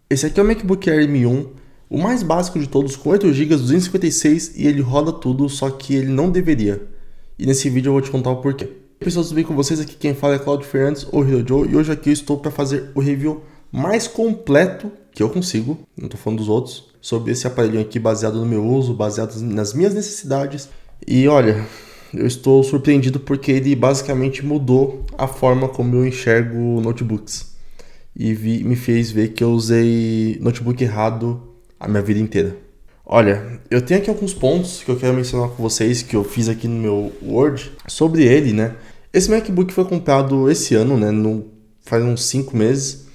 Esse aqui é o MacBook Air M1, o mais básico de todos, com 8 GB, 256 e ele roda tudo, só que ele não deveria. E nesse vídeo eu vou te contar o porquê. Pessoal, tudo bem com vocês? Aqui quem fala é Claudio Fernandes, ou Hero Joe, e hoje aqui eu estou para fazer o review mais completo que eu consigo, não estou falando dos outros, sobre esse aparelho aqui baseado no meu uso, baseado nas minhas necessidades. E olha, eu estou surpreendido porque ele basicamente mudou a forma como eu enxergo notebooks. E me fez ver que eu usei notebook errado a minha vida inteira. Olha, eu tenho aqui alguns pontos que eu quero mencionar com vocês que eu fiz aqui no meu Word sobre ele, né? Esse MacBook foi comprado esse ano, né? Faz uns 5 meses.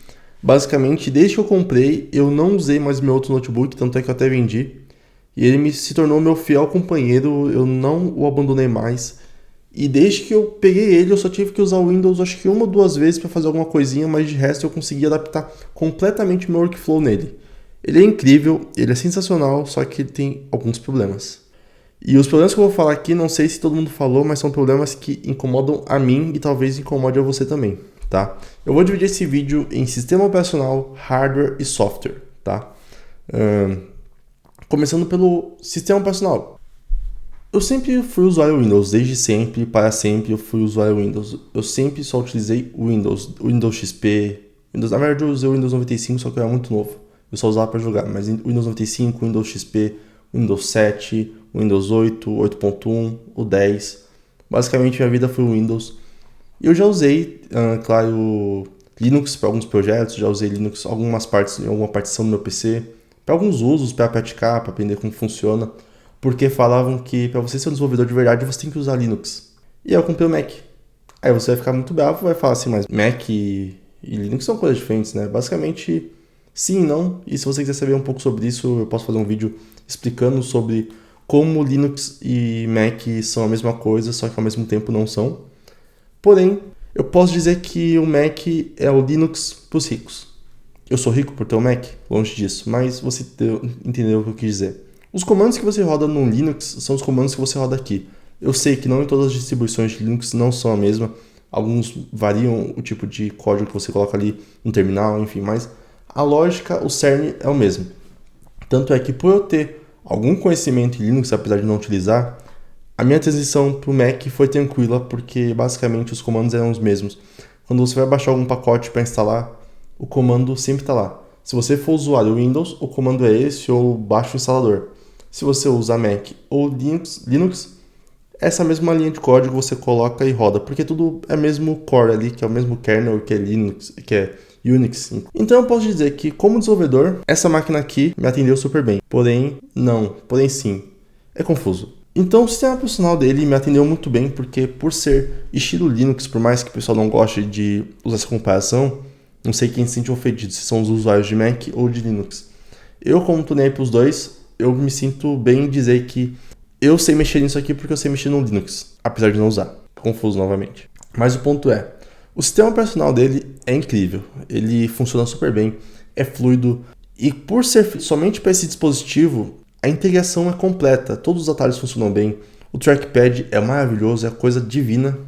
Basicamente, desde que eu comprei, eu não usei mais meu outro notebook, tanto é que eu até vendi. E ele se tornou meu fiel companheiro, eu não o abandonei mais. E desde que eu peguei ele, eu só tive que usar o Windows acho que uma ou duas vezes para fazer alguma coisinha, mas de resto eu consegui adaptar completamente o meu workflow nele. Ele é incrível, ele é sensacional, só que ele tem alguns problemas. E os problemas que eu vou falar aqui, não sei se todo mundo falou, mas são problemas que incomodam a mim e talvez incomode a você também, tá? Eu vou dividir esse vídeo em sistema operacional, hardware e software, tá? Começando pelo sistema operacional. Eu sempre fui usuário Windows, desde sempre, para sempre eu fui usuário Windows. Eu sempre só utilizei o Windows XP, na verdade eu usei o Windows 95, só que eu era muito novo. Eu só usava para jogar, mas Windows 95, Windows XP, Windows 7, Windows 8, 8.1, o 10. Basicamente minha vida foi o Windows. E eu já usei, claro, Linux para alguns projetos, já usei Linux algumas partes, em alguma partição do meu PC, para alguns usos, para praticar, para aprender como funciona. Porque falavam que para você ser um desenvolvedor de verdade, você tem que usar Linux. E aí eu comprei o Mac. Aí você vai ficar muito bravo e vai falar assim, mas Mac e Linux são coisas diferentes, né? Basicamente, sim e não. E se você quiser saber um pouco sobre isso, eu posso fazer um vídeo explicando sobre como Linux e Mac são a mesma coisa, só que ao mesmo tempo não são. Porém, eu posso dizer que o Mac é o Linux para os ricos. Eu sou rico por ter um Mac? Longe disso, mas você entendeu o que eu quis dizer. Os comandos que você roda no Linux são os comandos que você roda aqui. Eu sei que não em todas as distribuições de Linux não são a mesma. Alguns variam o tipo de código que você coloca ali no terminal, enfim, mas a lógica, o cerne é o mesmo. Tanto é que por eu ter algum conhecimento em Linux, apesar de não utilizar, a minha transição para o Mac foi tranquila, porque basicamente os comandos eram os mesmos. Quando você vai baixar algum pacote para instalar, o comando sempre está lá. Se você for usuário Windows, o comando é esse ou baixa o instalador. Se você usa Mac ou Linux, essa mesma linha de código você coloca e roda, porque tudo é mesmo core ali, que é o mesmo kernel, que é Linux, que é Unix. Então eu posso dizer que, como desenvolvedor, essa máquina aqui me atendeu super bem. Porém, não. Porém, sim. É confuso. Então o sistema operacional dele me atendeu muito bem, porque por ser estilo Linux, por mais que o pessoal não goste de usar essa comparação, não sei quem se sente ofendido, se são os usuários de Mac ou de Linux. Eu, como tô nem aí pros dois, eu me sinto bem em dizer que eu sei mexer nisso aqui porque eu sei mexer no Linux, apesar de não usar. Confuso novamente. Mas o ponto é, o sistema operacional dele é incrível, ele funciona super bem, é fluido, e por ser somente para esse dispositivo, a integração é completa, todos os atalhos funcionam bem, o trackpad é maravilhoso, é coisa divina,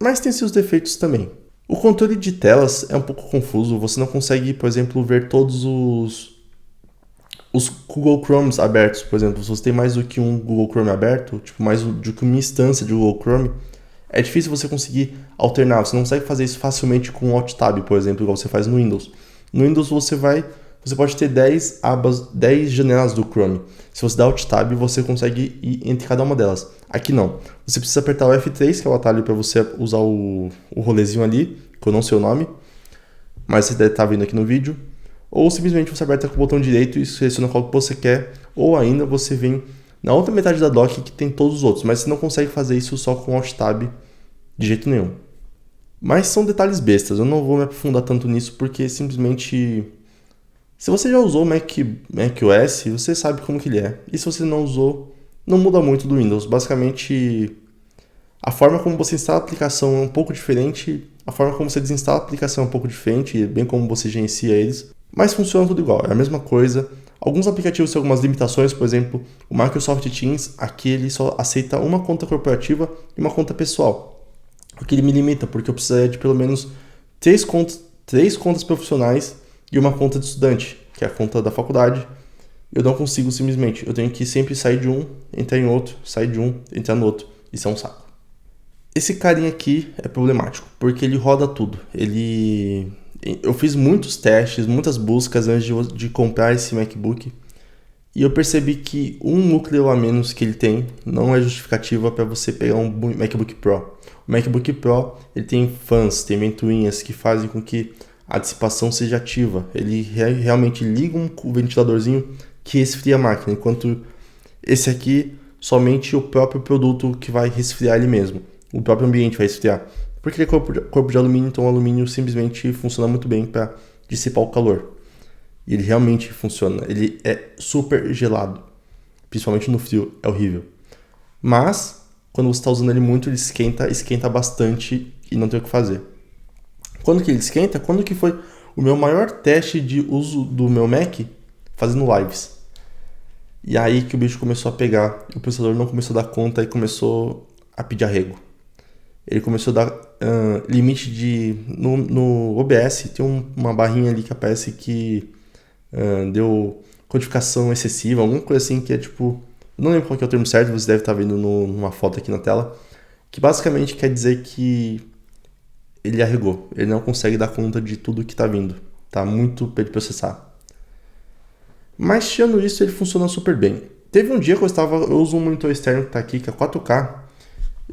mas tem seus defeitos também. O controle de telas é um pouco confuso, você não consegue, por exemplo, ver todos os Google Chromes abertos, por exemplo. Se você tem mais do que um Google Chrome aberto, tipo mais do que uma instância de Google Chrome, é difícil você conseguir alternar, você não consegue fazer isso facilmente com o Alt Tab, por exemplo, igual você faz no Windows. No Windows você pode ter 10 abas, 10 janelas do Chrome. Se você dá Alt Tab, você consegue ir entre cada uma delas. Aqui não. Você precisa apertar o F3, que é o atalho para você usar o rolezinho ali, que eu não sei o nome, mas você deve estar vendo aqui no vídeo. Ou simplesmente você aperta com o botão direito e seleciona qual que você quer, ou ainda você vem na outra metade da dock que tem todos os outros, mas você não consegue fazer isso só com Alt Tab de jeito nenhum. Mas são detalhes bestas, eu não vou me aprofundar tanto nisso porque simplesmente... Se você já usou o macOS, você sabe como que ele é. E se você não usou, não muda muito do Windows. Basicamente, a forma como você instala a aplicação é um pouco diferente, a forma como você desinstala a aplicação é um pouco diferente, bem como você gerencia eles. Mas funciona tudo igual, é a mesma coisa. Alguns aplicativos têm algumas limitações, por exemplo, o Microsoft Teams, aqui ele só aceita uma conta corporativa e uma conta pessoal. O que ele me limita, porque eu precisaria de pelo menos três contas profissionais e uma conta de estudante. que é a conta da faculdade, eu não consigo simplesmente. Eu tenho que sempre sair de um, entrar em outro, sair de um, entrar no outro. Isso é um saco. Esse carinha aqui é problemático, porque ele roda tudo. Eu fiz muitos testes, muitas buscas antes de comprar esse MacBook. E eu percebi que um núcleo a menos que ele tem não é justificativa para você pegar um MacBook Pro. O MacBook Pro ele tem fãs, tem ventoinhas que fazem com que a dissipação seja ativa. Ele realmente liga um ventiladorzinho que resfria a máquina, enquanto esse aqui somente o próprio produto que vai resfriar ele mesmo. O próprio ambiente vai resfriar. Porque ele é corpo de alumínio, então o alumínio simplesmente funciona muito bem para dissipar o calor. E ele realmente funciona. Ele é super gelado. Principalmente no frio. É horrível. Mas, quando você está usando ele muito, ele esquenta bastante e não tem o que fazer. Quando que ele esquenta? Quando que foi o meu maior teste de uso do meu Mac fazendo lives. E aí que o bicho começou a pegar. O processador não começou a dar conta e começou a pedir arrego. Ele começou a dar limite de... No OBS tem uma barrinha ali que aparece que deu codificação excessiva, alguma coisa assim que é tipo... Não lembro qual que é o termo certo, você deve estar vendo numa foto aqui na tela. Que basicamente quer dizer que ele arregou. Ele não consegue dar conta de tudo que está vindo. Tá muito para ele processar. Mas tirando isso, ele funciona super bem. Teve um dia que eu uso um monitor externo que está aqui, que é 4K.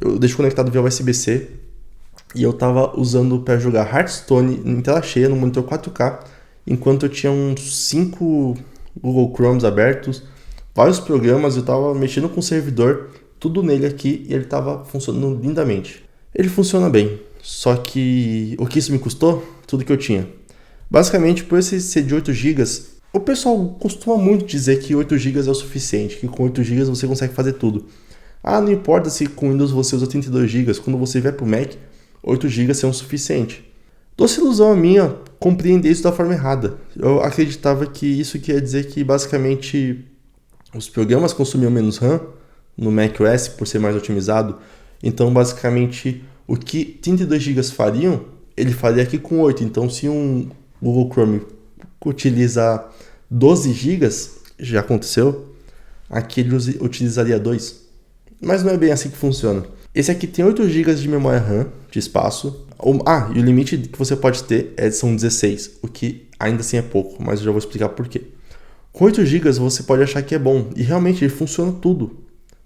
Eu deixo conectado via USB-C. E eu estava usando para jogar Hearthstone em tela cheia no monitor 4K. Enquanto eu tinha uns 5 Google Chromes abertos. Vários programas, eu estava mexendo com o servidor. Tudo nele aqui e ele estava funcionando lindamente. Ele funciona bem. Só que o que isso me custou? Tudo que eu tinha. Basicamente, por esse ser de 8 GB... O pessoal costuma muito dizer que 8 GB é o suficiente, que com 8 GB você consegue fazer tudo. Ah, não importa se com Windows você usa 32 GB, quando você vier para o Mac, 8 GB é o suficiente. Doce ilusão a minha compreender isso da forma errada. Eu acreditava que isso queria dizer que basicamente os programas consumiam menos RAM no macOS por ser mais otimizado. Então basicamente o que 32 GB fariam, ele faria aqui com 8. Então se um Google Chrome utiliza 12 GB, já aconteceu, aqui ele utilizaria 2. Mas não é bem assim que funciona. Esse aqui tem 8 GB de memória RAM, de espaço. E o limite que você pode ter são 16, o que ainda assim é pouco, mas eu já vou explicar por quê. Com 8 GB você pode achar que é bom, e realmente ele funciona tudo.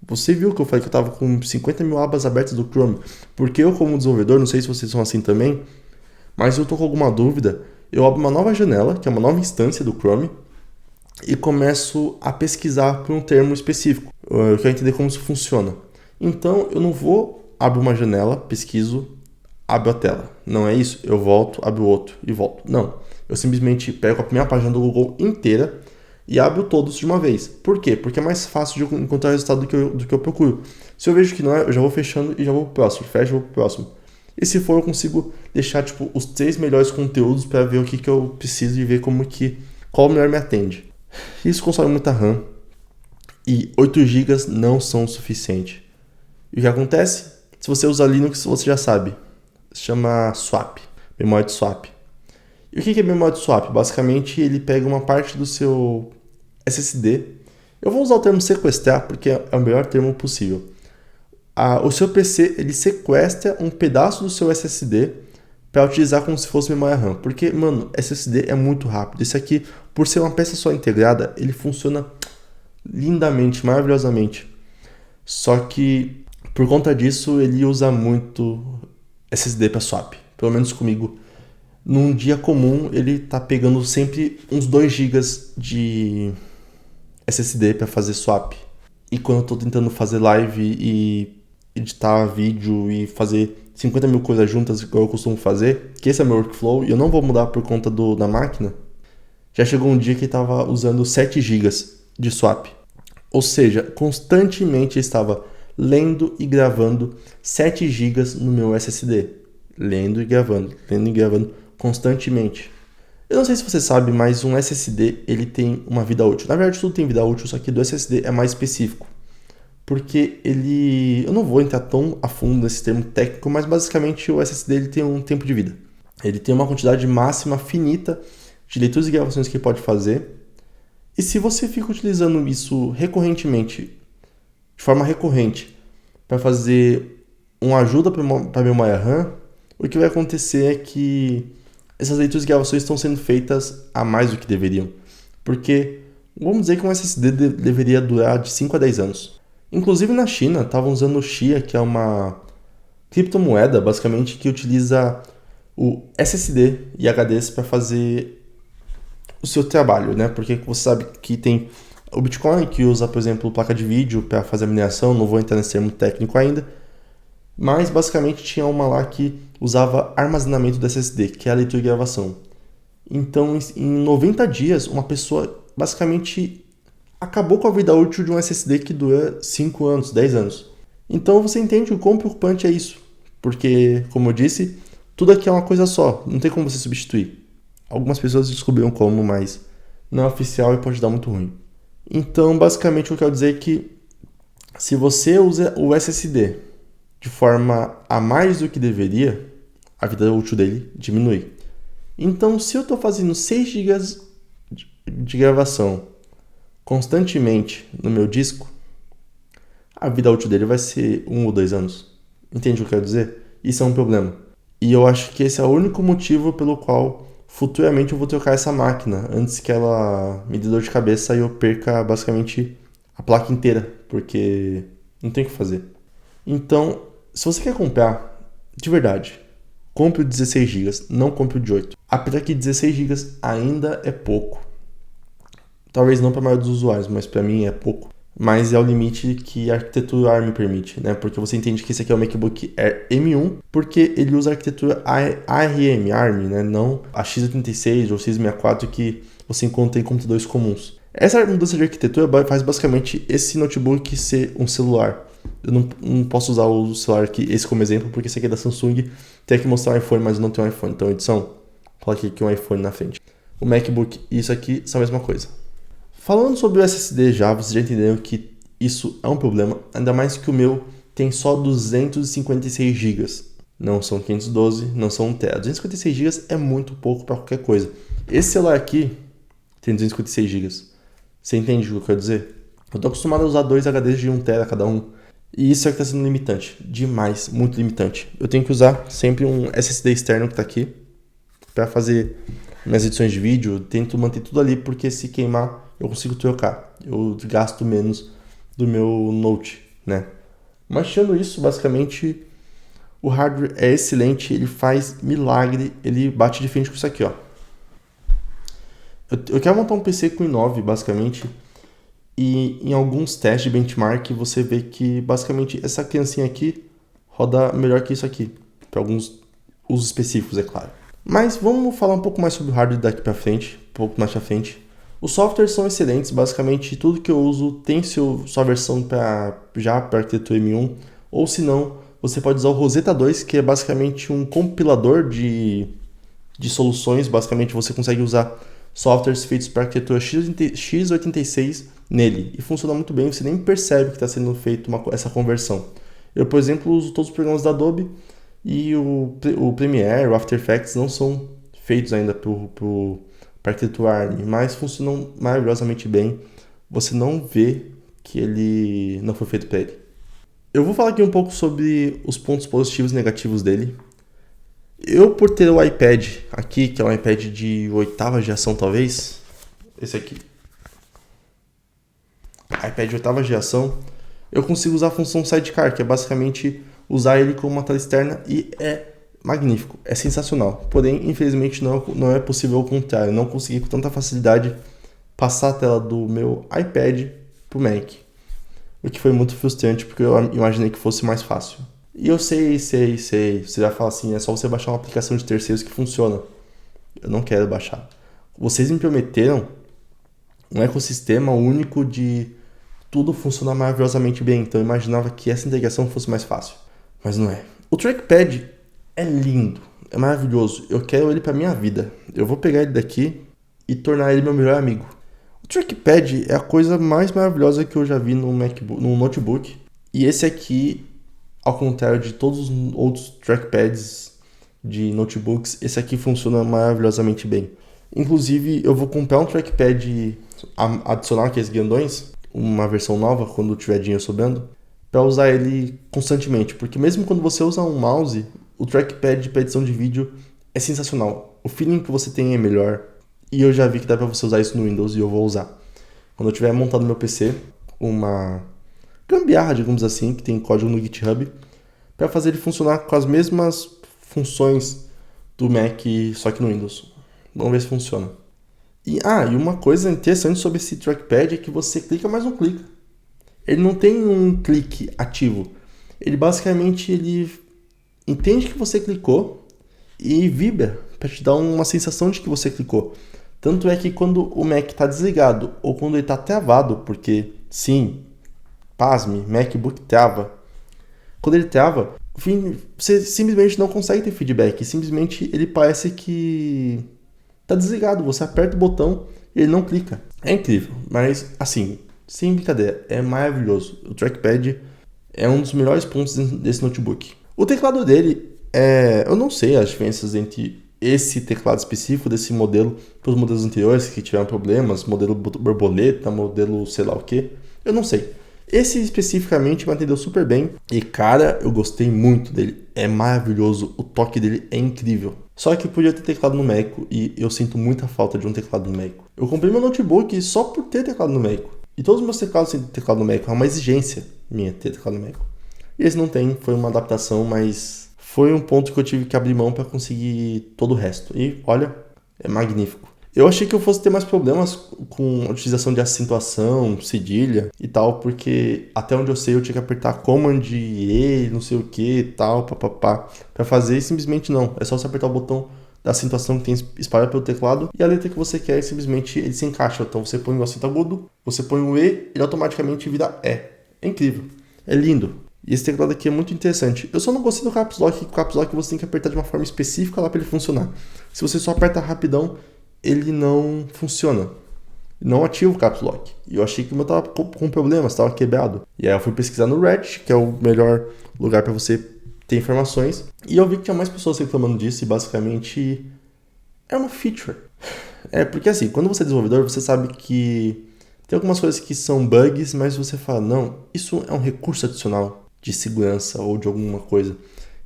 Você viu que eu falei que eu estava com 50 mil abas abertas do Chrome, porque eu como desenvolvedor, não sei se vocês são assim também, mas eu tô com alguma dúvida, eu abro uma nova janela, que é uma nova instância do Chrome, e começo a pesquisar por um termo específico. Eu quero entender como isso funciona. Então, eu não vou abrir uma janela, pesquiso, abro a tela. Não é isso. Eu volto, abro outro e volto. Não. Eu simplesmente pego a primeira página do Google inteira e abro todos de uma vez. Por quê? Porque é mais fácil de encontrar o resultado do que eu procuro. Se eu vejo que não é, eu já vou fechando e já vou pro próximo. Fecho e vou pro próximo. E se for, eu consigo deixar os 3 melhores conteúdos para ver o que eu preciso e ver qual melhor me atende. Isso consome muita RAM e 8 GB não são o suficiente. E o que acontece? Se você usa Linux, você já sabe. Se chama swap, memória de swap. E o que é memória de swap? Basicamente, ele pega uma parte do seu SSD. Eu vou usar o termo sequestrar porque é o melhor termo possível. O seu PC ele sequestra um pedaço do seu SSD para utilizar como se fosse memória RAM. Porque, mano, SSD é muito rápido. Esse aqui, por ser uma peça só integrada, ele funciona lindamente, maravilhosamente. Só que, por conta disso, ele usa muito SSD para swap. Pelo menos comigo. Num dia comum, ele tá pegando sempre uns 2 GB de SSD para fazer swap. E quando eu tô tentando fazer live e editar vídeo e fazer 50 mil coisas juntas, igual eu costumo fazer, que esse é meu workflow, e eu não vou mudar por conta da máquina, já chegou um dia que estava usando 7 GB de swap. Ou seja, constantemente estava lendo e gravando 7 GB no meu SSD. Lendo e gravando constantemente. Eu não sei se você sabe, mas um SSD ele tem uma vida útil. Na verdade, tudo tem vida útil, só que do SSD é mais específico. Porque eu não vou entrar tão a fundo nesse termo técnico, mas basicamente o SSD ele tem um tempo de vida. Ele tem uma quantidade máxima finita de leituras e gravações que ele pode fazer. E se você fica utilizando isso recorrentemente, de forma recorrente, para fazer uma ajuda para a memória RAM, o que vai acontecer é que essas leituras e gravações estão sendo feitas a mais do que deveriam. Porque, vamos dizer que um SSD deveria durar de 5 a 10 anos. Inclusive na China, estavam usando o Xia, que é uma criptomoeda, basicamente, que utiliza o SSD e HDs para fazer o seu trabalho, né? Porque você sabe que tem o Bitcoin, que usa, por exemplo, placa de vídeo para fazer a mineração, não vou entrar nesse termo técnico ainda, mas basicamente tinha uma lá que usava armazenamento do SSD, que é a leitura e gravação. Então, em 90 dias, uma pessoa basicamente acabou com a vida útil de um SSD que dura 5 anos, 10 anos. Então você entende o quão preocupante é isso, porque, como eu disse, tudo aqui é uma coisa só, não tem como você substituir. Algumas pessoas descobriram como, mas não é oficial e pode dar muito ruim. Então, basicamente, o que eu quero dizer é que se você usa o SSD de forma a mais do que deveria, a vida útil dele diminui. Então, se eu estou fazendo 6 GB de gravação constantemente no meu disco, a vida útil dele vai ser 1 ou 2 anos. Entende o que eu quero dizer? Isso é um problema. E eu acho que esse é o único motivo pelo qual futuramente eu vou trocar essa máquina, antes que ela me dê dor de cabeça e eu perca basicamente a placa inteira, porque não tem o que fazer. Então, se você quer comprar, de verdade, compre o 16 GB, não compre o de 8. Apesar que 16 GB ainda é pouco. Talvez não para a maioria dos usuários, mas para mim é pouco. Mas é o limite que a arquitetura ARM permite, né? Porque você entende que esse aqui é o MacBook Air M1, porque ele usa a arquitetura ARM, né? Não a x86 ou x64 que você encontra em computadores comuns. Essa mudança de arquitetura faz basicamente esse notebook ser um celular. Eu não posso usar o celular aqui, esse como exemplo, porque esse aqui é da Samsung, tem que mostrar um iPhone, mas eu não tenho um iPhone. Então, edição, coloque aqui um iPhone na frente. O MacBook e isso aqui são a mesma coisa. Falando sobre o SSD já, vocês já entenderam que isso é um problema, ainda mais que o meu tem só 256 GB. Não são 512, não são 1 TB. 256 GB é muito pouco para qualquer coisa. Esse celular aqui tem 256 GB. Você entende o que eu quero dizer? Eu estou acostumado a usar 2 HDs de 1 TB cada um. E isso é que está sendo limitante. Demais, muito limitante. Eu tenho que usar sempre um SSD externo que está aqui para fazer minhas edições de vídeo. Eu tento manter tudo ali porque se queimar eu consigo trocar. Eu gasto menos do meu Note, né? Mas tirando isso, basicamente o hardware é excelente, ele faz milagre, ele bate de frente com isso aqui, ó. Eu quero montar um PC com i9, basicamente, e em alguns testes de benchmark você vê que basicamente essa criancinha aqui roda melhor que isso aqui, para alguns usos específicos, é claro. Mas vamos falar um pouco mais sobre o hardware daqui para frente, um pouco mais para frente. Os softwares são excelentes, basicamente tudo que eu uso tem sua versão para arquitetura M1, ou se não, você pode usar o Rosetta 2, que é basicamente um compilador de soluções. Basicamente você consegue usar softwares feitos para arquitetura x86 nele, e funciona muito bem, você nem percebe que está sendo feita essa conversão. Eu, por exemplo, uso todos os programas da Adobe, e o Premiere, o After Effects não são feitos ainda para arquitetura ARM, mas funcionam maravilhosamente bem. Você não vê que ele não foi feito para ele. Eu vou falar aqui um pouco sobre os pontos positivos e negativos dele. Eu, por ter o iPad aqui, que é um iPad de 8ª geração talvez, esse aqui, iPad de 8ª geração, eu consigo usar a função Sidecar, que é basicamente usar ele como uma tela externa, e é magnífico, é sensacional. Porém, infelizmente, não é possível o contrário. Eu não consegui com tanta facilidade passar a tela do meu iPad pro Mac, o que foi muito frustrante, porque eu imaginei que fosse mais fácil. E eu sei, você vai falar assim, é só você baixar uma aplicação de terceiros que funciona. Eu não quero baixar. Vocês me prometeram um ecossistema único de tudo funcionar maravilhosamente bem, então eu imaginava que essa integração fosse mais fácil, mas não é. O trackpad é lindo, é maravilhoso, eu quero ele para minha vida. Eu vou pegar ele daqui e tornar ele meu melhor amigo. O trackpad é a coisa mais maravilhosa que eu já vi no notebook, e esse aqui, ao contrário de todos os outros trackpads de notebooks, esse aqui funciona maravilhosamente bem. Inclusive, eu vou comprar um trackpad adicional, aqueles grandões, uma versão nova, quando tiver dinheiro sobrando, para usar ele constantemente. Porque mesmo quando você usa um mouse, o trackpad para edição de vídeo é sensacional. O feeling que você tem é melhor. E eu já vi que dá para você usar isso no Windows e eu vou usar. Quando eu tiver montado no meu PC, uma gambiarra, digamos assim, que tem código no GitHub, para fazer ele funcionar com as mesmas funções do Mac, só que no Windows. Vamos ver se funciona. E uma coisa interessante sobre esse trackpad é que você clica, mas não clica. Ele não tem um clique ativo. Ele basicamente entende que você clicou e vibra para te dar uma sensação de que você clicou. Tanto é que quando o Mac está desligado ou quando ele está travado, porque sim, pasme, MacBook trava. Quando ele trava, você simplesmente não consegue ter feedback. Simplesmente ele parece que tá desligado. Você aperta o botão e ele não clica. É incrível, mas assim, sem brincadeira, é maravilhoso. O trackpad é um dos melhores pontos desse notebook. O teclado dele eu não sei as diferenças entre esse teclado específico desse modelo para os modelos anteriores que tiveram problemas, modelo borboleta, modelo sei lá o que. Eu não sei. Esse especificamente me atendeu super bem e, cara, eu gostei muito dele. É maravilhoso, o toque dele é incrível. Só que eu podia ter teclado numérico e eu sinto muita falta de um teclado numérico. Eu comprei meu notebook só por ter teclado numérico. E todos os meus teclados têm teclado numérico, é uma exigência minha ter teclado numérico. E esse não tem, foi uma adaptação, mas foi um ponto que eu tive que abrir mão para conseguir todo o resto. E olha, é magnífico. Eu achei que eu fosse ter mais problemas com a utilização de acentuação, cedilha e tal, porque até onde eu sei eu tinha que apertar Command E, não sei o que e tal, papapá, pra fazer, e simplesmente não. É só você apertar o botão da acentuação que tem espalhado pelo teclado e a letra que você quer, simplesmente ele se encaixa. Então você põe o acento agudo, você põe o E, ele automaticamente vira E. É incrível, é lindo. E esse teclado aqui é muito interessante. Eu só não gostei do Caps Lock, que o Caps Lock você tem que apertar de uma forma específica lá para ele funcionar. Se você só aperta rapidão, ele não funciona. Não ativa o Caps Lock. E eu achei que o meu tava com problemas, tava quebrado. E aí eu fui pesquisar no Reddit, que é o melhor lugar para você ter informações. E eu vi que tinha mais pessoas reclamando disso e basicamente é uma feature. Porque assim, quando você é desenvolvedor, você sabe que tem algumas coisas que são bugs, mas você fala, não, isso é um recurso adicional de segurança ou de alguma coisa.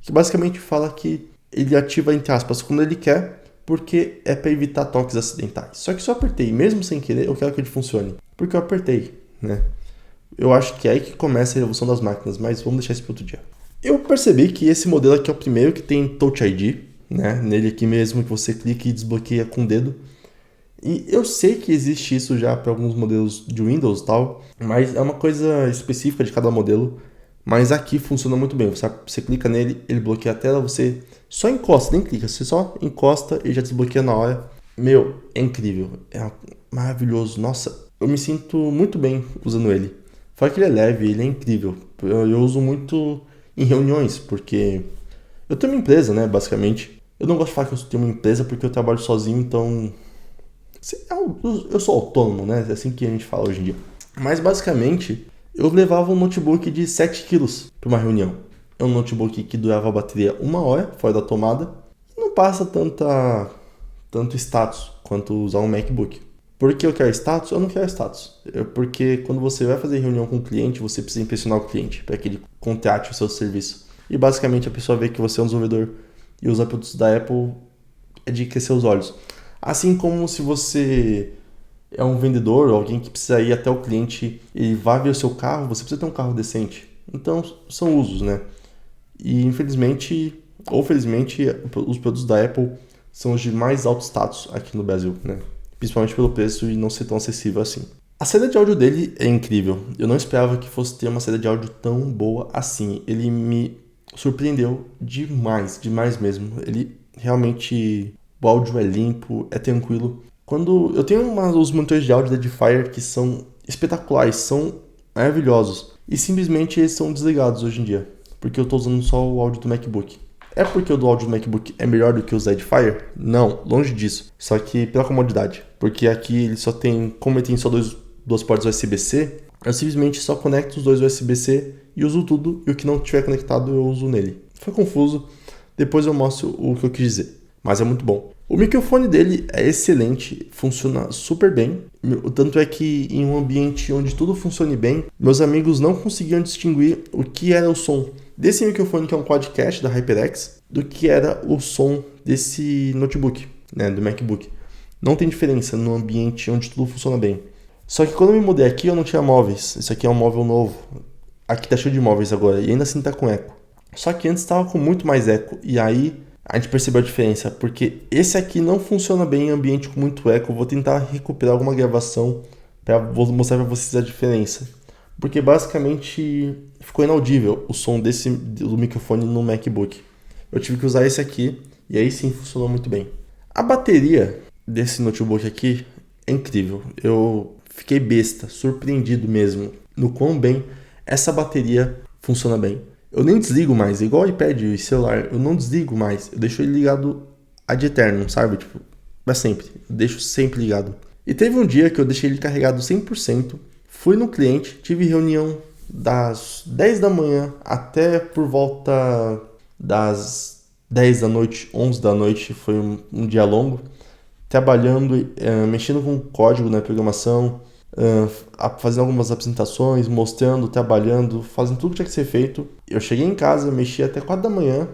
Que basicamente fala que ele ativa, entre aspas, quando ele quer, porque é para evitar toques acidentais. Só que se eu apertei, mesmo sem querer, eu quero que ele funcione. Porque eu apertei, né? Eu acho que é aí que começa a evolução das máquinas, mas vamos deixar isso para outro dia. Eu percebi que esse modelo aqui é o primeiro que tem Touch ID, né? Nele aqui mesmo, que você clica e desbloqueia com o dedo. E eu sei que existe isso já para alguns modelos de Windows e tal, mas é uma coisa específica de cada modelo. Mas aqui funciona muito bem. Você clica nele, ele bloqueia a tela, você só encosta, nem clica, você só encosta e já desbloqueia na hora. Meu, é incrível, é maravilhoso. Nossa, eu me sinto muito bem usando ele. Fora que ele é leve, ele é incrível. Eu uso muito em reuniões, porque eu tenho uma empresa, né, basicamente. Eu não gosto de falar que eu tenho uma empresa porque eu trabalho sozinho, então eu sou autônomo, né, é assim que a gente fala hoje em dia. Mas basicamente eu levava um notebook de 7 kg para uma reunião. É um notebook que durava a bateria 1 hora, fora da tomada, e não passa tanto status quanto usar um MacBook. Por que eu quero status? Eu não quero status. Porque quando você vai fazer reunião com o cliente, você precisa impressionar o cliente para que ele contrate o seu serviço. E basicamente a pessoa vê que você é um desenvolvedor e usa produtos da Apple, é de crescer os olhos. Assim como se você é um vendedor ou alguém que precisa ir até o cliente e vai ver o seu carro, você precisa ter um carro decente. Então, são usos, né? E infelizmente, ou felizmente, os produtos da Apple são os de mais alto status aqui no Brasil, né? Principalmente pelo preço e não ser tão acessível assim. A saída de áudio dele é incrível. Eu não esperava que fosse ter uma saída de áudio tão boa assim. Ele me surpreendeu demais, demais mesmo. Ele realmente, o áudio é limpo, é tranquilo. Quando eu tenho os monitores de áudio da Edifier que são espetaculares, são maravilhosos. E simplesmente eles são desligados hoje em dia. Porque eu estou usando só o áudio do MacBook. É porque o do áudio do MacBook é melhor do que o da Edifier? Não, longe disso. Só que pela comodidade. Porque aqui ele só tem, como ele tem só duas portas USB-C, eu simplesmente só conecto os dois USB-C e uso tudo. E o que não tiver conectado eu uso nele. Foi confuso. Depois eu mostro o que eu quis dizer. Mas é muito bom. O microfone dele é excelente, funciona super bem. O tanto é que em um ambiente onde tudo funcione bem, meus amigos não conseguiam distinguir o que era o som desse microfone, que é um quadcast da HyperX, do que era o som desse notebook, né, do MacBook. Não tem diferença no ambiente onde tudo funciona bem. Só que quando eu me mudei aqui, eu não tinha móveis. Esse aqui é um móvel novo. Aqui tá cheio de móveis agora, e ainda assim tá com eco. Só que antes tava com muito mais eco, e aí a gente percebeu a diferença, porque esse aqui não funciona bem em ambiente com muito eco. Eu vou tentar recuperar alguma gravação para mostrar para vocês a diferença. Porque basicamente ficou inaudível o som do microfone no MacBook. Eu tive que usar esse aqui e aí sim funcionou muito bem. A bateria desse notebook aqui é incrível. Eu fiquei besta, surpreendido mesmo no quão bem essa bateria funciona bem. Eu nem desligo mais, igual o iPad e celular, eu não desligo mais. Eu deixo ele ligado ad eternum, sabe? Tipo, pra sempre. Eu deixo sempre ligado. E teve um dia que eu deixei ele carregado 100%, fui no cliente, tive reunião das 10 da manhã até por volta das 10 da noite, 11 da noite, foi um dia longo, trabalhando, mexendo com código na programação, fazendo algumas apresentações, mostrando, trabalhando, fazendo tudo que tinha que ser feito. Eu cheguei em casa, mexi até 4 da manhã,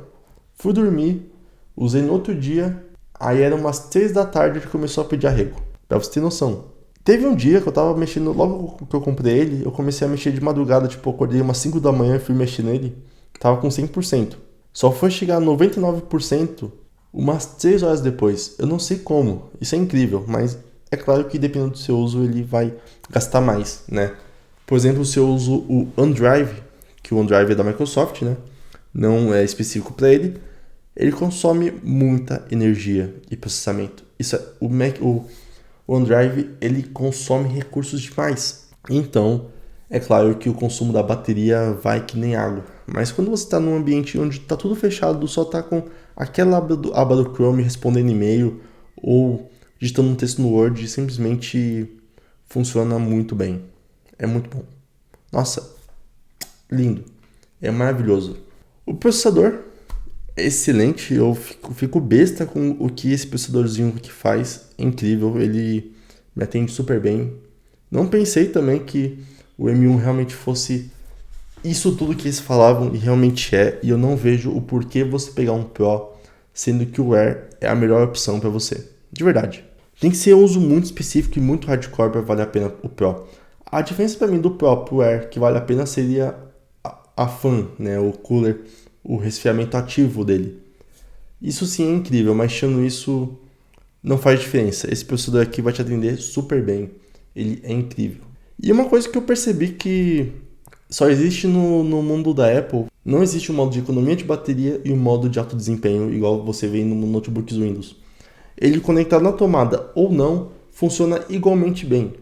fui dormir, usei no outro dia, aí eram umas 3 da tarde que começou a pedir arrego, pra você ter noção. Teve um dia que eu tava mexendo, logo que eu comprei ele, eu comecei a mexer de madrugada, tipo, eu acordei umas 5 da manhã e fui mexer nele, tava com 100%. Só foi chegar a 99% umas 3 horas depois. Eu não sei como, isso é incrível, mas é claro que dependendo do seu uso ele vai gastar mais, né? Por exemplo, se eu uso o OneDrive, que o OneDrive é da Microsoft, né? Não é específico para ele, ele consome muita energia e processamento. Isso é, o OneDrive ele consome recursos demais. Então, é claro que o consumo da bateria vai que nem água. Mas quando você está num ambiente onde está tudo fechado, só está com aquela aba do Chrome respondendo e-mail ou digitando um texto no Word, simplesmente funciona muito bem. É muito bom. Nossa, lindo. É maravilhoso. O processador é excelente. Eu fico besta com o que esse processadorzinho aqui faz. É incrível. Ele me atende super bem. Não pensei também que o M1 realmente fosse isso tudo que eles falavam e realmente é. E eu não vejo o porquê você pegar um Pro, sendo que o Air é a melhor opção para você. De verdade. Tem que ser um uso muito específico e muito hardcore para valer a pena o Pro. A diferença para mim do Pro pro Air que vale a pena seria a fan, né, o cooler, o resfriamento ativo dele. Isso sim é incrível, mas tirando isso não faz diferença. Esse processador aqui vai te atender super bem. Ele é incrível. E uma coisa que eu percebi que só existe no mundo da Apple, não existe o modo de economia de bateria e o modo de alto desempenho, igual você vê no notebooks Windows. Ele conectado na tomada ou não, funciona igualmente bem.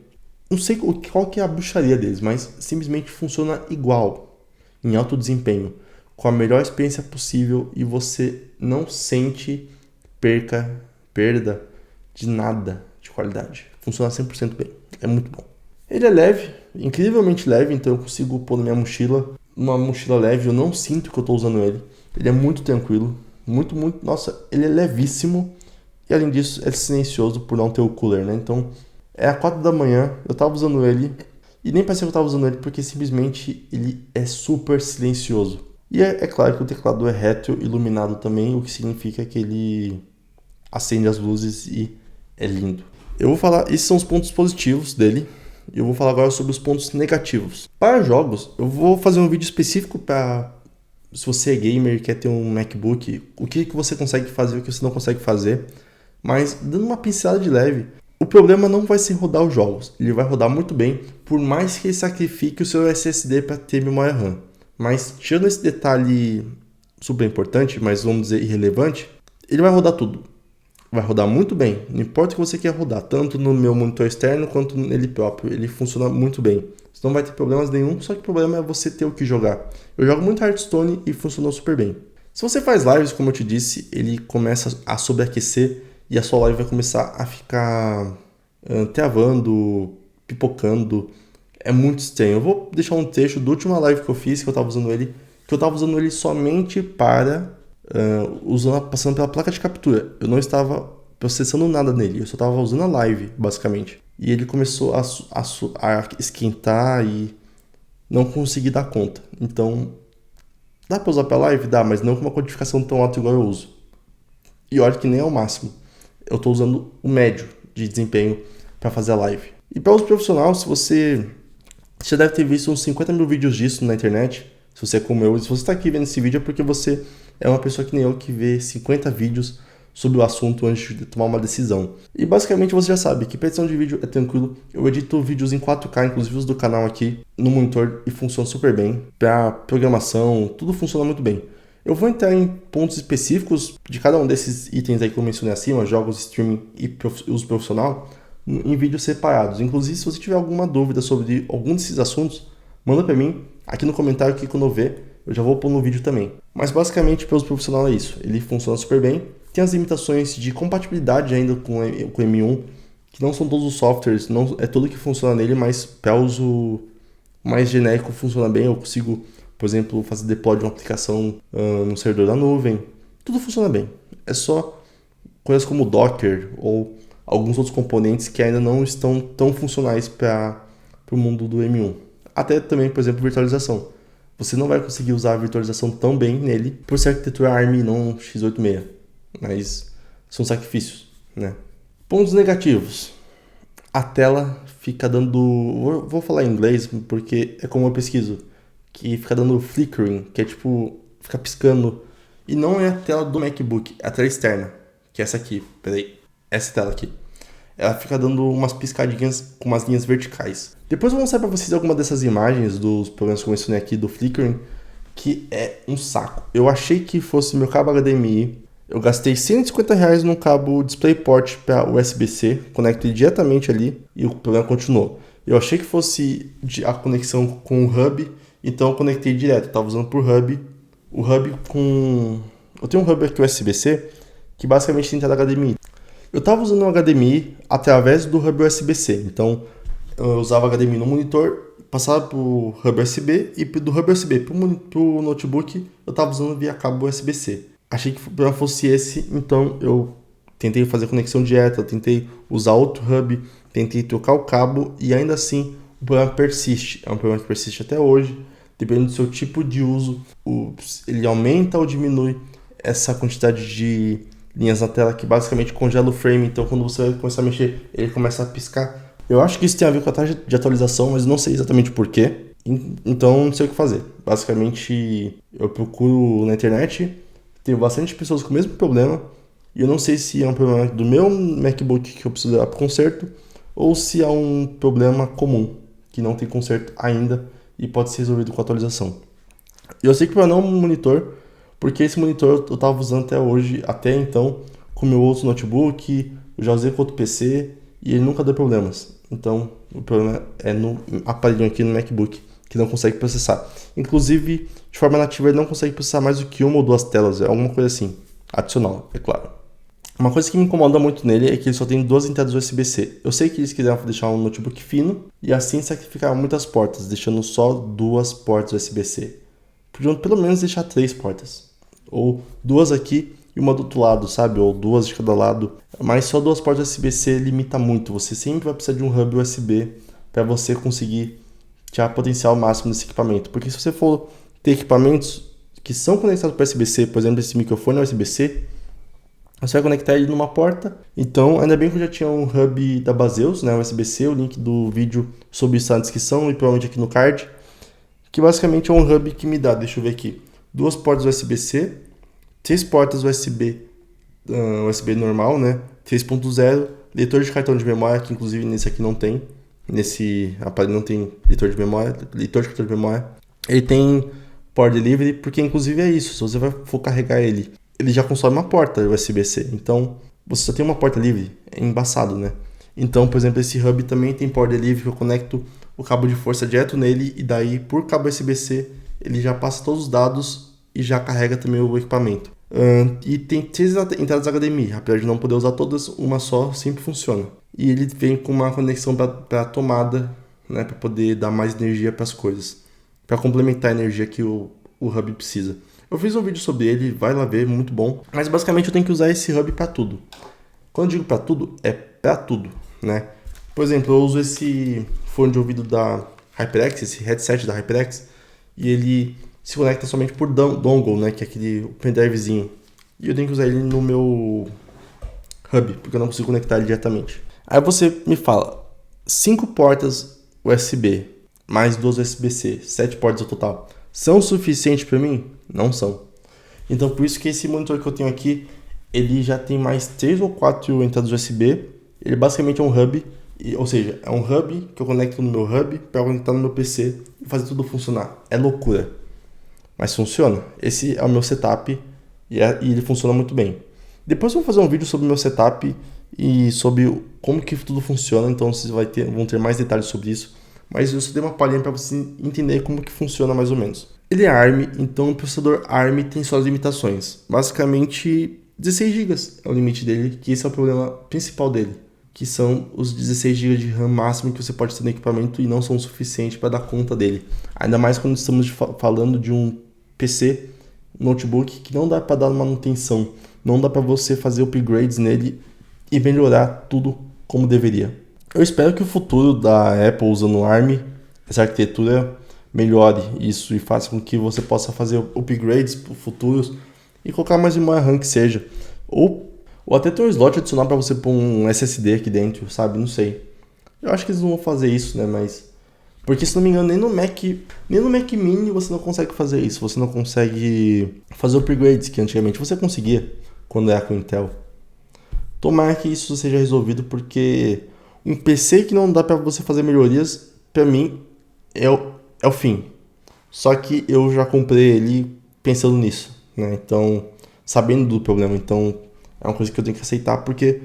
Não sei qual que é a bruxaria deles, mas simplesmente funciona igual, em alto desempenho, com a melhor experiência possível e você não sente perda de nada de qualidade. Funciona 100% bem, é muito bom. Ele é leve, incrivelmente leve, então eu consigo pôr na minha mochila, uma mochila leve, eu não sinto que eu estou usando ele. Ele é muito tranquilo, muito, nossa, ele é levíssimo. E além disso, é silencioso por não ter o cooler, né? Então, é às 4 da manhã, eu tava usando ele. E nem parecia que eu tava usando ele, porque simplesmente ele é super silencioso. E é claro que o teclado é retroiluminado também, o que significa que ele acende as luzes e é lindo. Eu vou falar, esses são os pontos positivos dele. E eu vou falar agora sobre os pontos negativos. Para jogos, eu vou fazer um vídeo específico para... Se você é gamer e quer ter um MacBook, o que você consegue fazer e o que você não consegue fazer. Mas, dando uma pincelada de leve, o problema não vai ser rodar os jogos. Ele vai rodar muito bem, por mais que ele sacrifique o seu SSD para ter memória RAM. Mas, tirando esse detalhe super importante, mas vamos dizer irrelevante, ele vai rodar tudo. Vai rodar muito bem, não importa o que você quer rodar, tanto no meu monitor externo quanto nele próprio. Ele funciona muito bem. Você não vai ter problemas nenhum, só que o problema é você ter o que jogar. Eu jogo muito Hearthstone e funcionou super bem. Se você faz lives, como eu te disse, ele começa a sobreaquecer e a sua live vai começar a ficar travando, pipocando. É muito estranho. Eu vou deixar um trecho da última live que eu fiz, que eu tava usando ele somente para passando pela placa de captura. Eu não estava processando nada nele, eu só tava usando a live, basicamente. E ele começou a esquentar e não consegui dar conta. Então, dá pra usar pra live? Dá, mas não com uma codificação tão alta igual eu uso. E olha que nem é o máximo. Eu tô usando o médio de desempenho para fazer a live. E para uso profissional, se você já deve ter visto uns 50 mil vídeos disso na internet, se você é como eu, e se você está aqui vendo esse vídeo é porque você é uma pessoa que nem eu que vê 50 vídeos sobre o assunto antes de tomar uma decisão. E basicamente você já sabe que para edição de vídeo é tranquilo. Eu edito vídeos em 4K, inclusive os do canal aqui, no monitor e funciona super bem. Para programação, tudo funciona muito bem. Eu vou entrar em pontos específicos de cada um desses itens aí que eu mencionei acima, jogos, streaming e uso profissional, em vídeos separados. Inclusive, se você tiver alguma dúvida sobre algum desses assuntos, manda pra mim aqui no comentário que quando eu ver, eu já vou pôr no vídeo também. Mas basicamente, para uso profissional é isso. Ele funciona super bem. Tem as limitações de compatibilidade ainda com o M1, que não são todos os softwares, não é tudo que funciona nele, mas para uso mais genérico funciona bem. Eu consigo, por exemplo, fazer deploy de uma aplicação no servidor da nuvem. Tudo funciona bem. É só coisas como Docker ou alguns outros componentes que ainda não estão tão funcionais para o mundo do M1. Até também, por exemplo, virtualização. Você não vai conseguir usar a virtualização tão bem nele por ser arquitetura ARM e não x86. Mas são sacrifícios, né? Pontos negativos. A tela fica dando... Vou falar em inglês porque é como eu pesquiso. Que fica dando flickering, que é tipo... Fica piscando. E não é a tela do MacBook, é a tela externa. Que é essa aqui, peraí. Essa tela aqui. Ela fica dando umas piscadinhas com umas linhas verticais. Depois eu vou mostrar pra vocês alguma dessas imagens dos problemas que eu mencionei aqui do flickering, que é um saco. Eu achei que fosse meu cabo HDMI. Eu gastei R$150 num cabo DisplayPort para USB-C, conectei diretamente ali e o problema continuou. Eu achei que fosse a conexão com o hub, então eu conectei direto. Eu tava usando por hub, o hub com... Eu tenho um hub aqui USB-C que basicamente tem entrada HDMI. Eu estava usando o HDMI através do hub USB-C, então eu usava HDMI no monitor, passava para o hub USB e do hub USB para o notebook eu estava usando via cabo USB-C. Achei que o problema fosse esse, então eu tentei fazer conexão direta, tentei usar outro hub, tentei trocar o cabo e ainda assim o problema persiste. É um problema que persiste até hoje, dependendo do seu tipo de uso, ele aumenta ou diminui essa quantidade de linhas na tela que basicamente congela o frame, então quando você vai começar a mexer, ele começa a piscar. Eu acho que isso tem a ver com a taxa de atualização, mas não sei exatamente por quê, então não sei o que fazer. Basicamente, eu procuro na internet, tenho bastante pessoas com o mesmo problema, e eu não sei se é um problema do meu MacBook que eu preciso levar para conserto, ou se é um problema comum, que não tem conserto ainda e pode ser resolvido com atualização. Eu sei que para não um monitor, porque esse monitor eu estava usando até então, com o meu outro notebook, eu já usei com outro PC e ele nunca deu problemas. Então, o problema é no aparelho aqui no MacBook, que não consegue processar. Inclusive, de forma nativa, ele não consegue processar mais do que uma ou duas telas, é alguma coisa assim, adicional, é claro. Uma coisa que me incomoda muito nele é que ele só tem duas entradas USB-C. Eu sei que eles quiseram deixar um notebook fino e assim sacrificar muitas portas, deixando só duas portas USB-C. Podiam pelo menos deixar 3 portas. Ou 2 aqui e uma do outro lado, sabe? Ou 2 de cada lado. Mas só 2 portas USB-C limita muito. Você sempre vai precisar de um hub USB para você conseguir tirar o potencial máximo desse equipamento. Porque se você for ter equipamentos que são conectados para USB-C, por exemplo, esse microfone é USB-C, você vai conectar ele numa porta. Então, ainda bem que eu já tinha um hub da Baseus, né, USB-C, o link do vídeo sobre isso está na descrição e provavelmente aqui no card, que basicamente é um hub que me dá, deixa eu ver aqui, 2 portas USB-C, 3 portas USB normal, né, 3.0, leitor de cartão de memória, que inclusive nesse aqui não tem, nesse aparelho não tem leitor de cartão de memória. Ele tem Power Delivery, porque inclusive é isso, se você for carregar ele já consome uma porta USB-C, então você só tem uma porta livre, é embaçado, né? Então, por exemplo, esse hub também tem Power Delivery, que eu conecto o cabo de força direto nele e daí por cabo USB-C ele já passa todos os dados e já carrega também o equipamento. E tem 3 entradas HDMI, apesar de não poder usar todas, uma só sempre funciona. E ele vem com uma conexão para tomada, né, para poder dar mais energia para as coisas, para complementar a energia que o hub precisa. Eu fiz um vídeo sobre ele, vai lá ver, muito bom. Mas basicamente eu tenho que usar esse hub para tudo. Quando eu digo para tudo, é para tudo, né? Por exemplo, eu uso esse fone de ouvido da HyperX, esse headset da HyperX, e ele se conecta somente por dongle, né? Que é aquele pendrivezinho. E eu tenho que usar ele no meu hub, porque eu não consigo conectar ele diretamente. Aí você me fala, 5 portas USB, mais 2 USB-C, 7 portas no total, são suficientes para mim? Não são. Então por isso que esse monitor que eu tenho aqui, ele já tem mais 3 ou 4 entradas USB. Ele basicamente é um hub, ou seja, é um hub que eu conecto no meu hub para conectar no meu PC e fazer tudo funcionar. É loucura, mas funciona. Esse é o meu setup e ele funciona muito bem. Depois eu vou fazer um vídeo sobre o meu setup e sobre como que tudo funciona, então vocês vão ter mais detalhes sobre isso. Mas eu só dei uma palhinha para você entender como que funciona mais ou menos. Ele é ARM, então o processador ARM tem suas limitações. Basicamente, 16 GB é o limite dele, que esse é o problema principal dele. Que são os 16 GB de RAM máximo que você pode ter no equipamento e não são o suficiente para dar conta dele. Ainda mais quando estamos falando de um PC, notebook, que não dá para dar manutenção. Não dá para você fazer upgrades nele e melhorar tudo como deveria. Eu espero que o futuro da Apple usando ARM, essa arquitetura, melhore isso e faça com que você possa fazer upgrades futuros e colocar mais memória RAM que seja. Ou até ter um slot adicional para você pôr um SSD aqui dentro, sabe? Não sei. Eu acho que eles não vão fazer isso, né? Mas... porque, se não me engano, nem no Mac Mini você não consegue fazer isso. Você não consegue fazer upgrades que antigamente você conseguia quando era com Intel. Tomara que isso seja resolvido, porque um PC que não dá para você fazer melhorias, para mim, é o fim. Só que eu já comprei ele pensando nisso, né? Então, sabendo do problema. Então, é uma coisa que eu tenho que aceitar, porque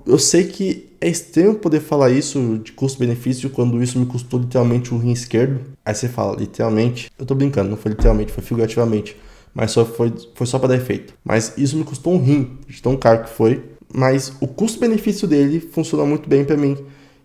eu sei que é estranho poder falar isso de custo-benefício quando isso me custou literalmente o rim esquerdo. Aí você fala, literalmente, eu tô brincando, não foi literalmente, foi figurativamente, mas foi só para dar efeito. Mas isso me custou um rim, de tão caro que foi, mas o custo-benefício dele funciona muito bem para mim.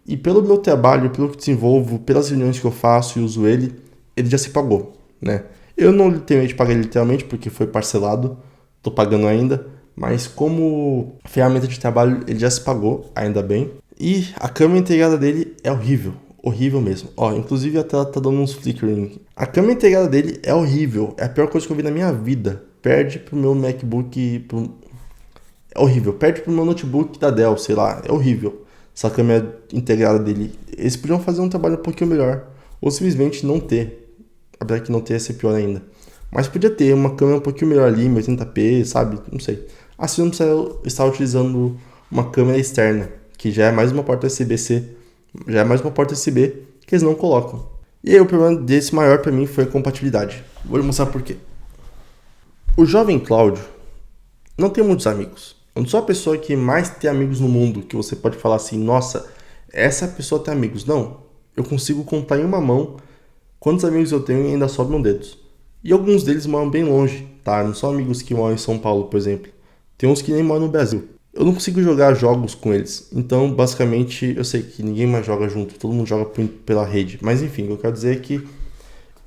E pelo meu trabalho, pelo que desenvolvo, pelas reuniões que eu faço e uso ele já se pagou, né? Eu não tenho de pagar ele literalmente porque foi parcelado, tô pagando ainda. Mas como ferramenta de trabalho, ele já se pagou, ainda bem. E a câmera integrada dele é horrível. Horrível mesmo. Ó, inclusive a tela tá dando uns flickering. A câmera integrada dele é horrível. É a pior coisa que eu vi na minha vida. Perde pro meu MacBook... É horrível. Perde pro meu notebook da Dell, sei lá. É horrível. Essa câmera integrada dele. Eles podiam fazer um trabalho um pouquinho melhor. Ou simplesmente não ter. Apesar que não ter ia ser pior ainda. Mas podia ter uma câmera um pouquinho melhor ali, 1080p, sabe? Não sei. Assim não precisa estar utilizando uma câmera externa, que já é mais uma porta USB-C, já é mais uma porta USB que eles não colocam. E aí o problema desse maior para mim foi a compatibilidade. Vou mostrar por quê. O jovem Cláudio não tem muitos amigos. Eu não sou a pessoa que mais tem amigos no mundo, que você pode falar assim, nossa, essa pessoa tem amigos. Não, eu consigo contar em uma mão quantos amigos eu tenho e ainda sobram dedos. E alguns deles moram bem longe, tá? Não são amigos que moram em São Paulo, por exemplo. Tem uns que nem moram no Brasil. Eu não consigo jogar jogos com eles. Então, basicamente, eu sei que ninguém mais joga junto. Todo mundo joga pela rede. Mas, enfim, o que eu quero dizer é que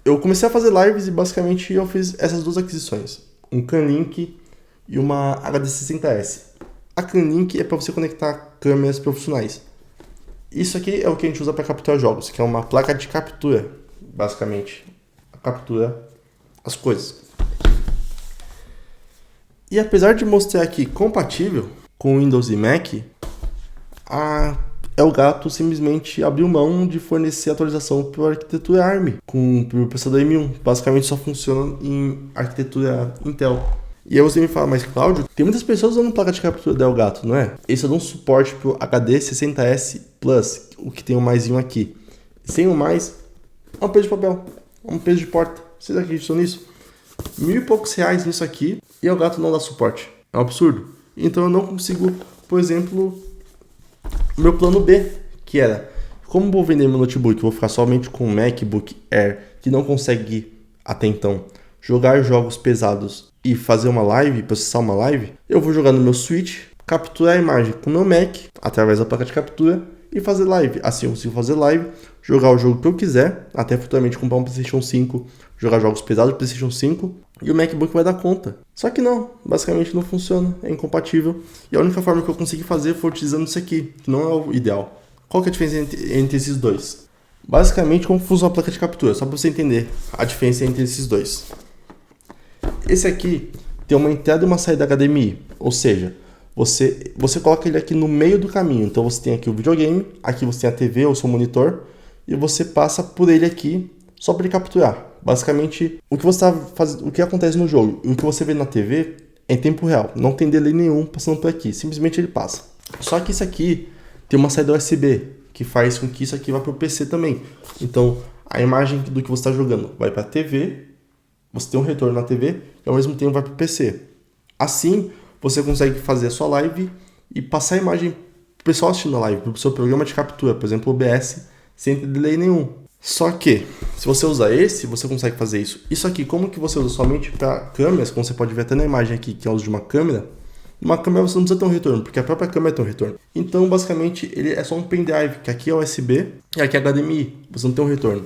eu comecei a fazer lives e, basicamente, eu fiz essas duas aquisições. Um CanLink e uma HD60S. A CanLink é para você conectar câmeras profissionais. Isso aqui é o que a gente usa para capturar jogos, que é uma placa de captura, basicamente. Captura as coisas. E apesar de mostrar aqui compatível com Windows e Mac, a Elgato simplesmente abriu mão de fornecer atualização para a arquitetura ARM com o processador M1. Basicamente só funciona em arquitetura Intel. E aí você me fala, mas Cláudio, tem muitas pessoas usando placa de captura da Elgato, não é? Eles só dão suporte para o HD60S Plus, o que tem o maisinho aqui. Sem o mais, é um peso de papel, é um peso de porta. Vocês acreditam nisso? R$1.000 e poucos nisso aqui e o Elgato não dá suporte. É um absurdo. Então eu não consigo, por exemplo, o meu plano B, que era, como vou vender meu notebook, vou ficar somente com um MacBook Air, que não consegue, até então, jogar jogos pesados e fazer uma live, processar uma live, eu vou jogar no meu Switch, capturar a imagem com o meu Mac, através da placa de captura, e fazer live. Assim eu consigo fazer live, jogar o jogo que eu quiser, até futuramente comprar um PlayStation 5, jogar jogos pesados do PlayStation 5, e o MacBook vai dar conta. Só que não, basicamente não funciona, é incompatível. E a única forma que eu consegui fazer foi utilizando isso aqui, que não é o ideal. Qual que é a diferença entre esses dois? Basicamente, como funciona a placa de captura, só para você entender a diferença entre esses dois. Esse aqui tem uma entrada e uma saída HDMI, ou seja, você coloca ele aqui no meio do caminho. Então você tem aqui o videogame, aqui você tem a TV ou seu monitor, e você passa por ele aqui só para ele capturar. Basicamente, o que você tá fazendo, o que acontece no jogo e o que você vê na TV é em tempo real. Não tem delay nenhum passando por aqui, simplesmente ele passa. Só que isso aqui tem uma saída USB, que faz com que isso aqui vá para o PC também. Então, a imagem do que você está jogando vai para a TV, você tem um retorno na TV e ao mesmo tempo vai para o PC. Assim, você consegue fazer a sua live e passar a imagem para o pessoal assistindo a live, para o seu programa de captura, por exemplo, o OBS, sem ter delay nenhum. Só que, se você usar esse, você consegue fazer isso. Isso aqui, como que você usa somente para câmeras, como você pode ver até na imagem aqui, que é o uso de uma câmera você não precisa ter um retorno, porque a própria câmera tem um retorno. Então, basicamente, ele é só um pendrive, que aqui é USB e aqui é HDMI, você não tem um retorno.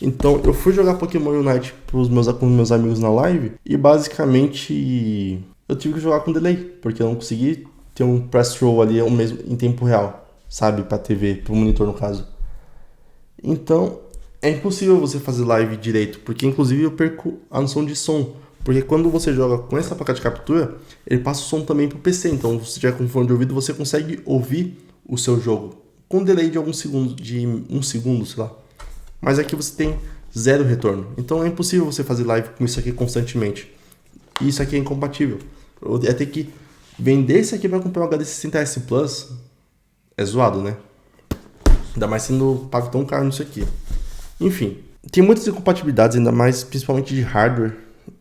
Então, eu fui jogar Pokémon Unite com os meus amigos na live e, basicamente, eu tive que jogar com delay, porque eu não consegui ter um press roll ali em tempo real, sabe, pra TV, pro monitor no caso. Então, é impossível você fazer live direito, porque inclusive eu perco a noção de som. Porque quando você joga com essa placa de captura, ele passa o som também pro PC. Então, se você tiver com fone de ouvido, você consegue ouvir o seu jogo com delay de alguns segundos, de um segundo, sei lá. Mas aqui você tem zero retorno. Então, é impossível você fazer live com isso aqui constantemente. E isso aqui é incompatível. Eu ia ter que vender isso aqui para comprar um HD 60S Plus. É zoado, né? Ainda mais sendo pago tão caro nisso aqui. Enfim, tem muitas incompatibilidades, ainda mais principalmente de hardware.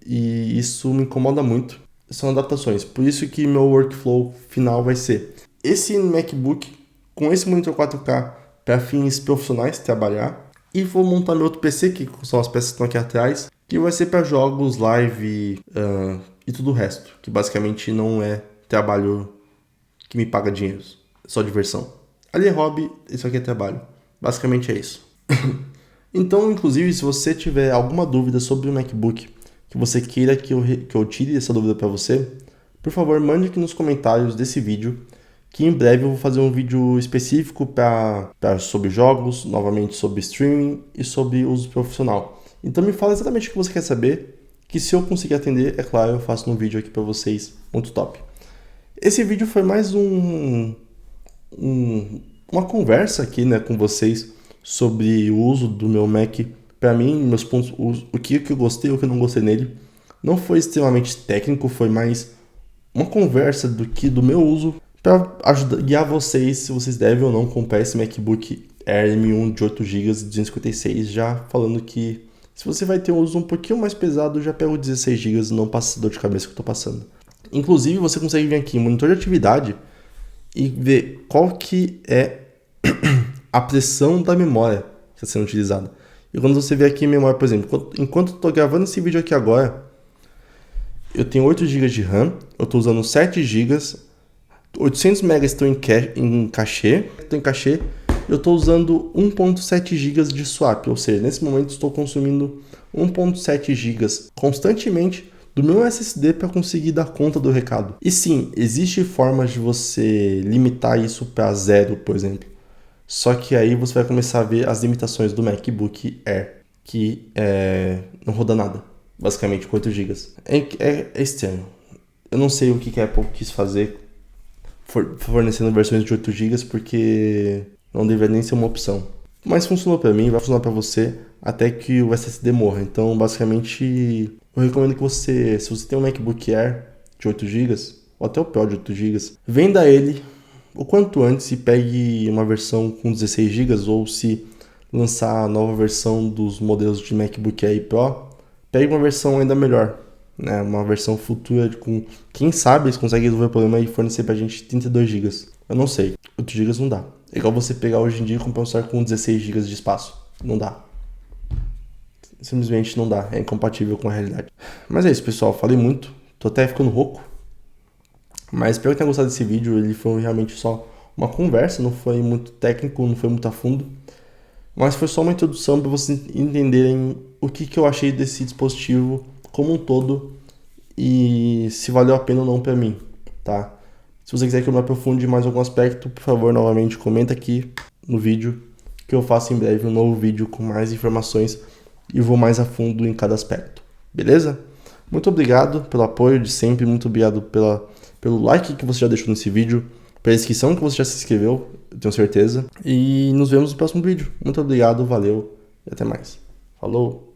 E isso me incomoda muito. São adaptações. Por isso que meu workflow final vai ser esse MacBook com esse monitor 4K para fins profissionais trabalhar. E vou montar meu outro PC, que são as peças que estão aqui atrás, que vai ser para jogos, live e tudo o resto. Que basicamente não é trabalho que me paga dinheiro. É só diversão. Ali é hobby, isso aqui é trabalho. Basicamente é isso. Então, inclusive, se você tiver alguma dúvida sobre o MacBook, que você queira que eu tire essa dúvida para você, por favor, mande aqui nos comentários desse vídeo, que em breve eu vou fazer um vídeo específico sobre jogos, novamente sobre streaming e sobre uso profissional. Então me fala exatamente o que você quer saber, que se eu conseguir atender, é claro, eu faço um vídeo aqui para vocês, muito top. Esse vídeo foi mais uma conversa aqui, né, com vocês sobre o uso do meu Mac. Para mim, meus pontos, o que eu gostei e o que eu não gostei nele, não foi extremamente técnico, foi mais uma conversa do meu uso para guiar vocês se vocês devem ou não comprar esse MacBook Air M1 de 8 GB e 256, já falando que se você vai ter um uso um pouquinho mais pesado, já pega o 16 GB e não passa essa dor de cabeça que eu tô passando. Inclusive, você consegue vir aqui em monitor de atividade e ver qual que é a pressão da memória que está sendo utilizada. E quando você vê aqui em memória, por exemplo, enquanto eu estou gravando esse vídeo aqui agora, eu tenho 8 GB de RAM, eu estou usando 7 GB, 800 MB estão em cachê, eu estou usando 1.7 GB de swap, ou seja, nesse momento estou consumindo 1.7 GB constantemente do meu SSD para conseguir dar conta do recado. E sim, existe formas de você limitar isso para zero, por exemplo. Só que aí você vai começar a ver as limitações do MacBook Air, que não roda nada, basicamente, com 8 GB. É estranho. Eu não sei o que a Apple quis fazer fornecendo versões de 8 GB, porque não deveria nem ser uma opção. Mas funcionou para mim, vai funcionar para você até que o SSD morra. Então, basicamente, eu recomendo que se você tem um MacBook Air de 8 GB, ou até o Pro de 8 GB, venda ele o quanto antes e pegue uma versão com 16 GB, ou se lançar a nova versão dos modelos de MacBook Air Pro, pegue uma versão ainda melhor, né? Uma versão futura com, quem sabe eles conseguem resolver o problema e fornecer pra gente 32 GB. Eu não sei, 8 GB não dá. É igual você pegar hoje em dia e comprar um celular com 16 GB de espaço. Não dá. Simplesmente não dá, é incompatível com a realidade. Mas é isso, pessoal, falei muito, tô até ficando rouco. Mas espero que tenha gostado desse vídeo, ele foi realmente só uma conversa, não foi muito técnico, não foi muito a fundo. Mas foi só uma introdução para vocês entenderem o que eu achei desse dispositivo como um todo e se valeu a pena ou não pra mim, tá? Se você quiser que eu me aprofunde em mais algum aspecto, por favor, novamente comenta aqui no vídeo que eu faço em breve um novo vídeo com mais informações e vou mais a fundo em cada aspecto, beleza? Muito obrigado pelo apoio de sempre, muito obrigado pelo like que você já deixou nesse vídeo, pela inscrição que você já se inscreveu, eu tenho certeza. E nos vemos no próximo vídeo. Muito obrigado, valeu e até mais. Falou!